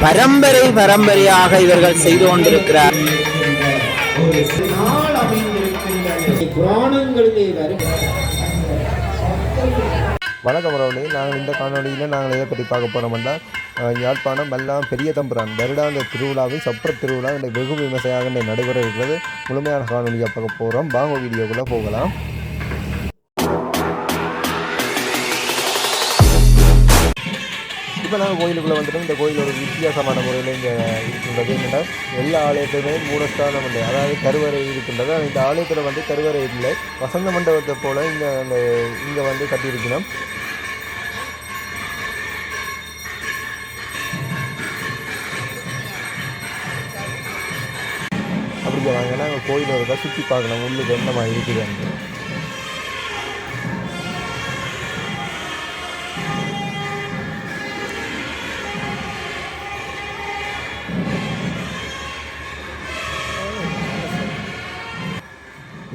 பரம்பரையாக இவர்கள் செய்து கொண்டிருக்கிறார். வணக்கம் உறவுகளே, நாங்கள் இந்த காணொலியில் நாங்கள் எதை பற்றி பார்க்க போகிறோம்னா, யாழ்ப்பாணம் எல்லாம் பெரிய தம்புரான் வருடாந்த திருவிழாவின் சப்பர திருவிழா இந்த வெகு விமர்சையாக நடைபெற இருக்கிறது. முழுமையான காணொலியை பார்க்க போகிறோம். வாங்க வீடியோக்குள்ளே போகலாம். இப்போ நாங்கள் கோயிலுக்குள்ளே வந்துட்டோம். இந்த கோயில் ஒரு வித்தியாசமான முறையில் இங்கே இருக்கின்றது. என்னென்னா எல்லா ஆலயத்துமே மூலஸ்தானம் இல்லை, அதாவது கருவறை இருக்கின்றது. இந்த ஆலயத்தில் வந்து கருவறை இல்லை, வசந்த மண்டபத்தை போல் இங்கே வந்து கட்டியிருக்கணும். அப்படி வாங்கினா அங்கே கோயில் இருக்கா சுற்றி பார்க்கலாம், உள்ளுக்கு என்ன மாதிரி இருக்குது அங்கே.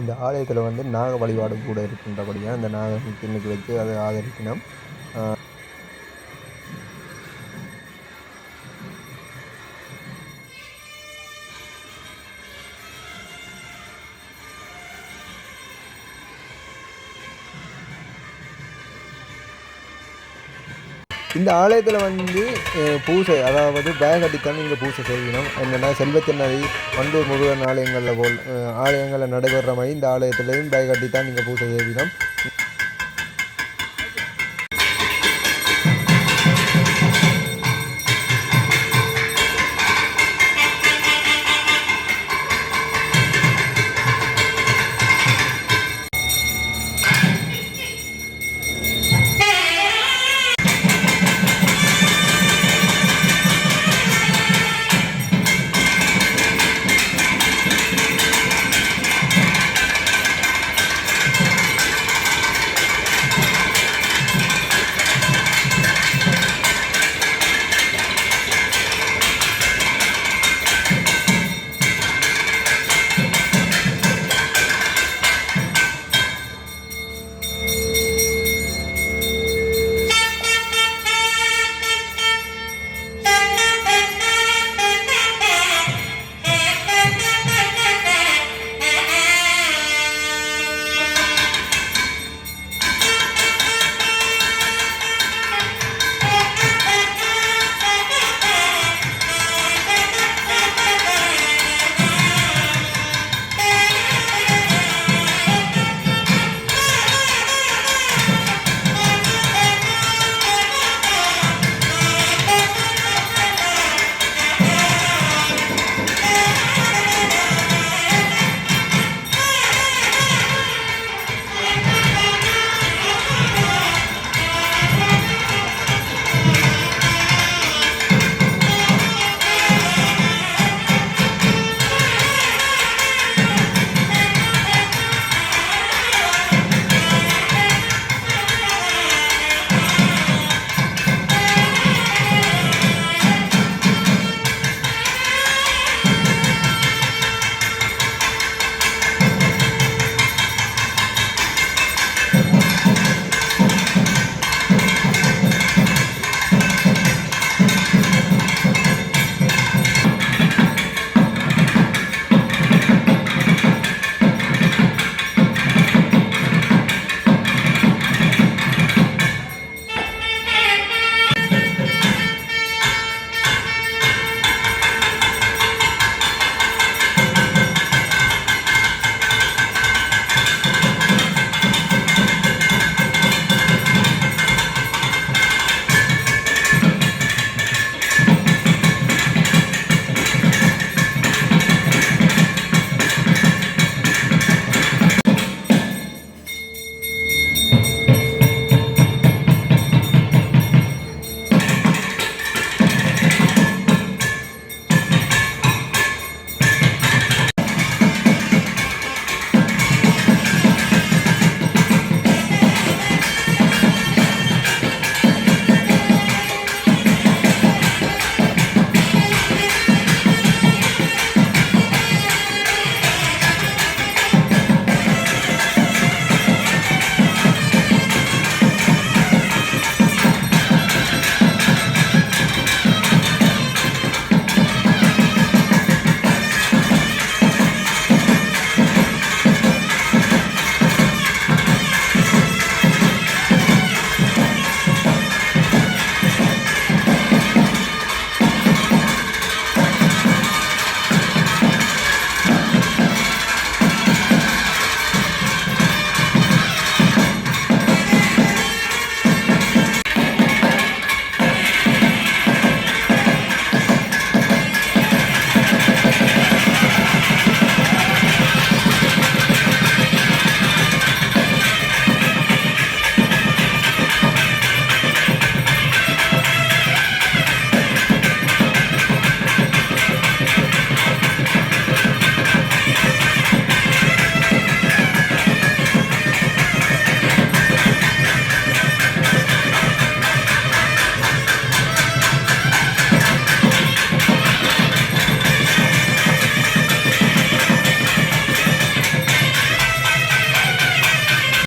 இந்த ஆலயத்தில் வந்து நாக வழிபாடு கூட இருக்கின்றபடியாக அந்த நாக பின்னுக்கு வச்சு அதை ஆதரிக்கணும். இந்த ஆலயத்தில் வந்து பூசை, அதாவது பேக் அடித்தான் இங்கே பூசை செய்யணும். என்னென்னா செல்வத்தினரி வண்டூர் முருகன் ஆலயங்களில் போல் ஆலயங்களில் நடைபெற மாதிரி இந்த ஆலயத்திலையும் பேக் அடித்தான் இங்கே பூசை செய்யணும்.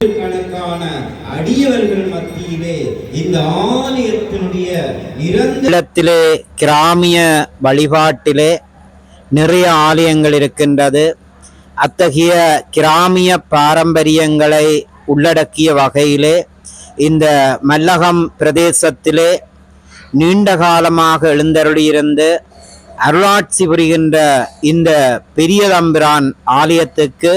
கணக்கான அடியவர்கள் மத்தியிலே இந்த ஆலயத்தினுடைய நிலத்திலே கிராமிய வழிபாட்டிலே நிறைய ஆலயங்கள் இருக்கின்றது. அத்தகைய கிராமிய பாரம்பரியங்களை உள்ளடக்கிய வகையிலே இந்த மல்லகம் பிரதேசத்திலே நீண்ட காலமாக எழுந்தருளியிருந்து அருளாட்சி புரிகின்ற இந்த பெரிய தம்பிரான் ஆலயத்துக்கு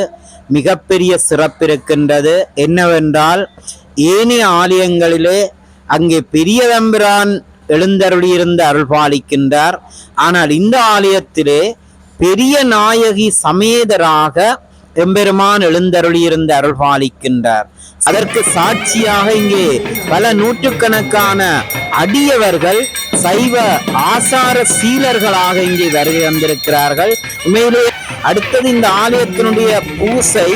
மிகப்பெரிய சிறப்பு இருக்கின்றது. என்னவென்றால், ஏனைய ஆலயங்களிலே அங்கே பெரிய தம்பிரான் எழுந்தருளியிருந்து அருள் பாலிக்கின்றார். ஆனால் இந்த ஆலயத்திலே பெரிய நாயகி சமேதராக எம்பெருமான் எழுந்தருளியிருந்து அருள் பாலிக்கின்றார். அதற்கு சாட்சியாக இங்கே பல நூற்றுக்கணக்கான அடியவர்கள் சைவ ஆசார சீலர்களாக இங்கே வருகை வந்திருக்கிறார்கள். உண்மையிலே அடுத்தது இந்த ஆலயத்தினுடைய பூசை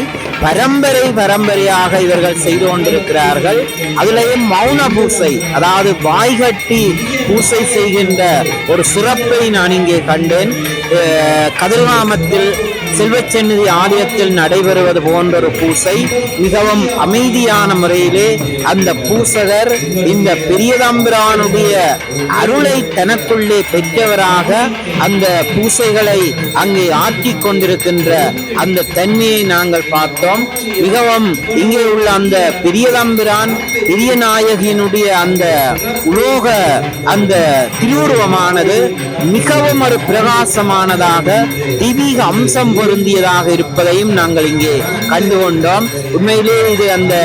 பரம்பரையாக இவர்கள் செய்து கொண்டிருக்கிறார்கள். அதிலேயும் மௌன பூசை, அதாவது வாய்கட்டி பூசை செய்கின்ற ஒரு சிறப்பை நான் இங்கே கண்டேன். கதிர்காமத்தில் செல்வச்சந்நிதி ஆலயத்தில் நடைபெறுவது போன்ற ஒரு பூசை மிகவும் அமைதியான முறையிலே அந்த பூசகர் இந்த பெரியதம்பிரானுடைய அருளை தனக்குள்ளே பெற்றவராக அந்த பூசைகளை அங்கே ஆற்றி கொண்டிருக்கின்ற அந்த தன்மையை நாங்கள் பார்த்தோம். மிகவும் இங்கே உள்ள அந்த பெரியதம்பிரான் பெரிய நாயகியினுடைய அந்த உலோக அந்த திருவுருவமானது மிகவும் ஒரு பிரகாசமானதாக தெய்வீக அம்சம் பொருந்தியதாக இருப்பதையும் நாங்கள் இங்கே கண்டுகொண்டோம். உண்மையிலே இது அந்த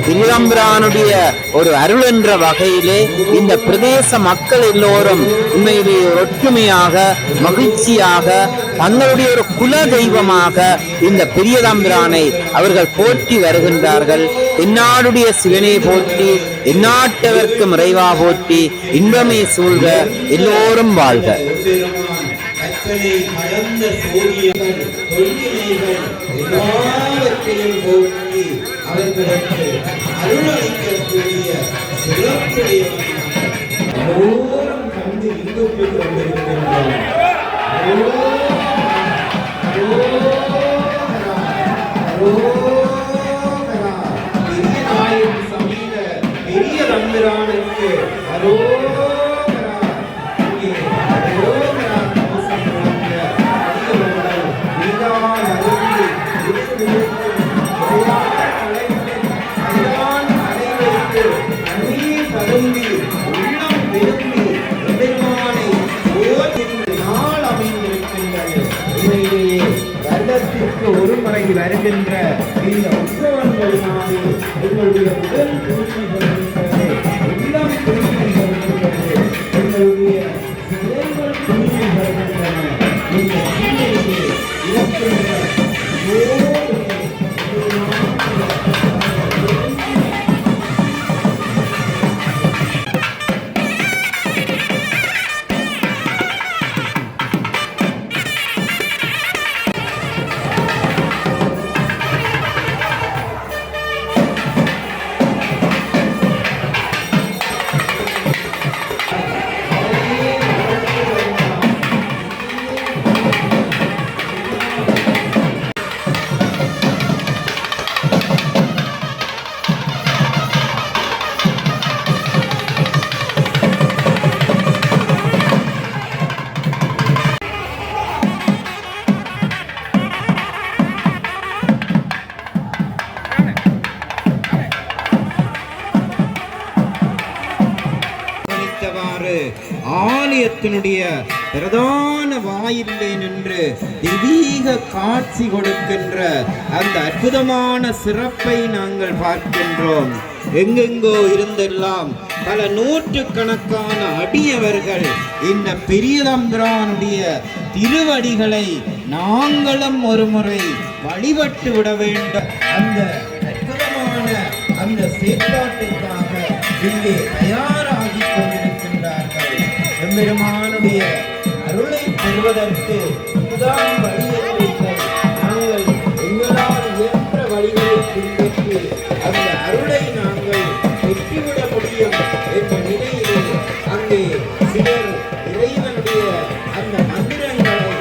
பெரியதம்பிரானுடைய ஒரு அருள் என்ற வகையிலே இந்த பிரதேச மக்கள் எல்லோரும் உண்மையிலே ஒற்றுமையாக மகிழ்ச்சியாக தங்களுடைய ஒரு குல தெய்வமாக இந்த பெரியதம்பிரானை அவர்கள் போற்றி வருகின்றார்கள். எந்நாடுடைய சிவனை போற்றி எந்நாட்டவர்க்கும் இறைவா போற்றி இன்பமே சூழ்க எல்லோரும் வாழ்க. கற்றலை கடந்த சூரியர்கள் தொல்வினைகள் எல்லாவற்றையும் போக்கி அவர்களுக்கு அருளளிக்கக்கூடிய சிறப்புடையவன் எல்லோரும் கண்டு இன்புற்றுக் கொண்டிருக்கின்றோம். பெரிய நாயகி சமீத பெரிய தம்பிரானுக்கு ஒரு முறை வருகின்ற இந்த உற்சவங்களினாலே எங்களுடைய உடல் தூய்மை வருகின்றது, உள்ளம் தூய்மை வருகின்றது, எங்களுடைய செயல்கள் தூய்மை வருகின்றன. இந்த சூழ்நிலையை இருக்கின்ற ஆலயத்தினுடைய பிரதான வாயிலே நின்று தெய்வீக காட்சி கொடுக்கின்ற அந்த அற்புதமான சிறப்பை நாங்கள் பார்க்கின்றோம். எங்கெங்கோ இருந்தெல்லாம் பல நூற்றுக்கணக்கான அடியவர்கள் இந்த பெரியதம்பிரானுடைய திருவடிகளை நாங்களும் ஒரு முறை வழிபட்டு விட வேண்டும். அந்த அற்புதமான அந்த செயற்பாட்டிற்காக இங்கே தயாராகி கொண்டிருக்கின்றார்கள். எம்பெருமானுடைய அருளை பெறுவதற்கு இதுதான் வழியை நாங்கள் எங்களால் இயன்ற வழிகளை பின்பற்றி அந்த அருளை நாங்கள் பெற்றுவிட முடியும் என்ற நிலையிலே அங்கே சிலர் இறைவனுடைய அந்த மந்திரங்களை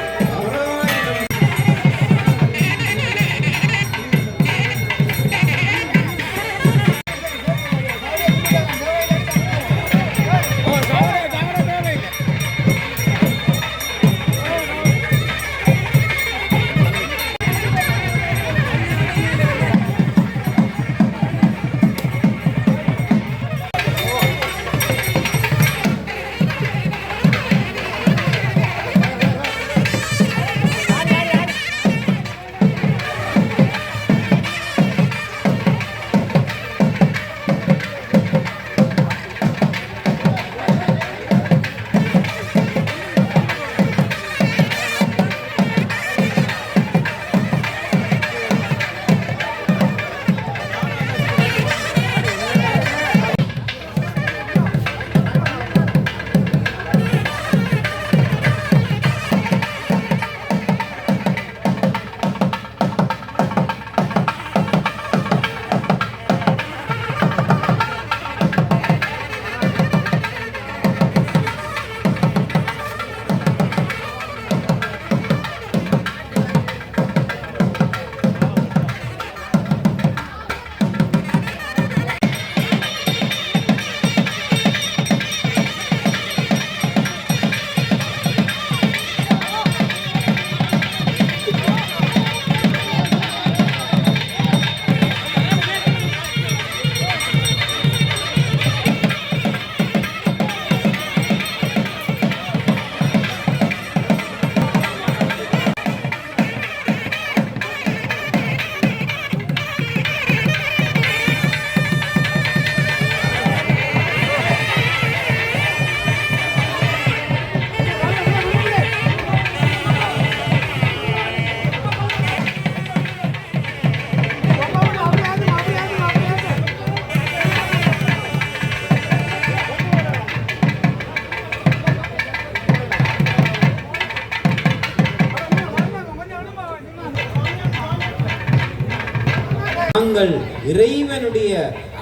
இறைவனுடைய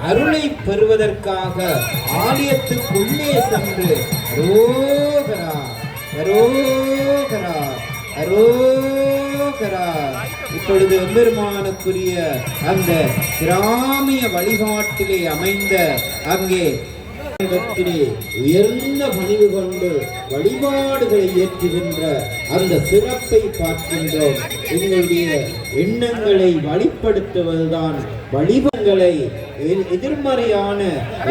அருளை பெறுவதற்காக ஆலயத்துக்குள்ளே சென்று அரோகரா அரோகரா அரோகரா இப்பொழுது எம்பெருமானுக்குரிய அந்த கிராமிய வழிபாட்டிலே அமைந்த அங்கே இடத்திலே உயர்ந்த பணிவு கொண்டு வழிபாடுகளை ஏற்றுகின்ற அந்த சிறப்பை பார்க்கின்றோம். எங்களுடைய எண்ணங்களை வழிப்படுத்துவதுதான் வழிபங்களை எதிர்மறையான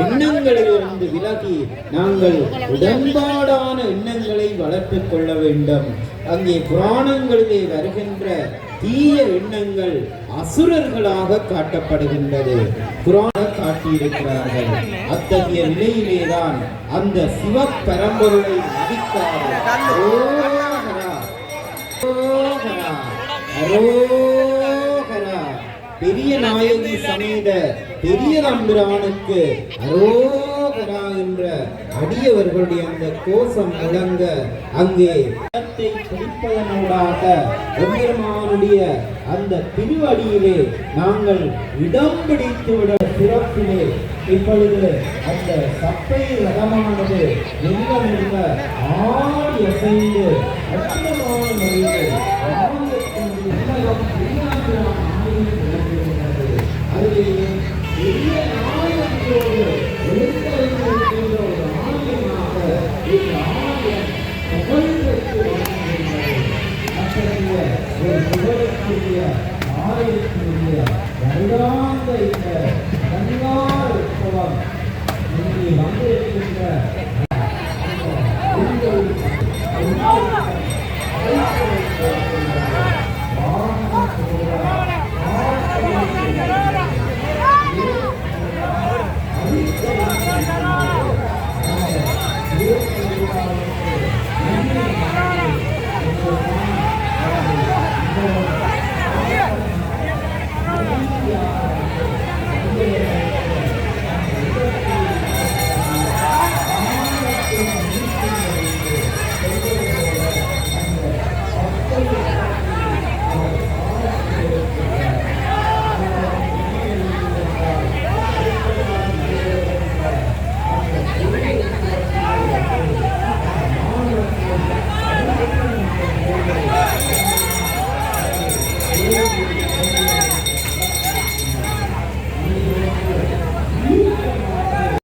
எண்ணங்களிலிருந்து விலகி நாங்கள் உடன்பாடான எண்ணங்களை வளர்த்துக் கொள்ள வேண்டும். அங்கே புராணங்களிலே வருகின்ற தீய எண்ணங்கள் அசுரர்களாக காட்டப்படுகின்றது, புராண காட்டியிருக்கிறார்கள். அத்தகைய நிலையிலேதான் அந்த சிவ பரம்பொருளை மதிக்காது பெரிய நாயகி சமேத பெரிய தம்பிரானுக்கு அரோகரா என்ற அடியவர்களுடைய அந்த கோஷம் முழங்க அங்கே பிடிப்பதனூடாக எம்பெருமானுடைய அந்த திருவடியிலே நாங்கள் இடம் பிடித்துவிட சிறப்பிலே இப்பொழுது அந்த சப்பை ரகமானது மிக ஆடி அசைந்து அற்புதமான முறையில் ஆலயத்தினுடைய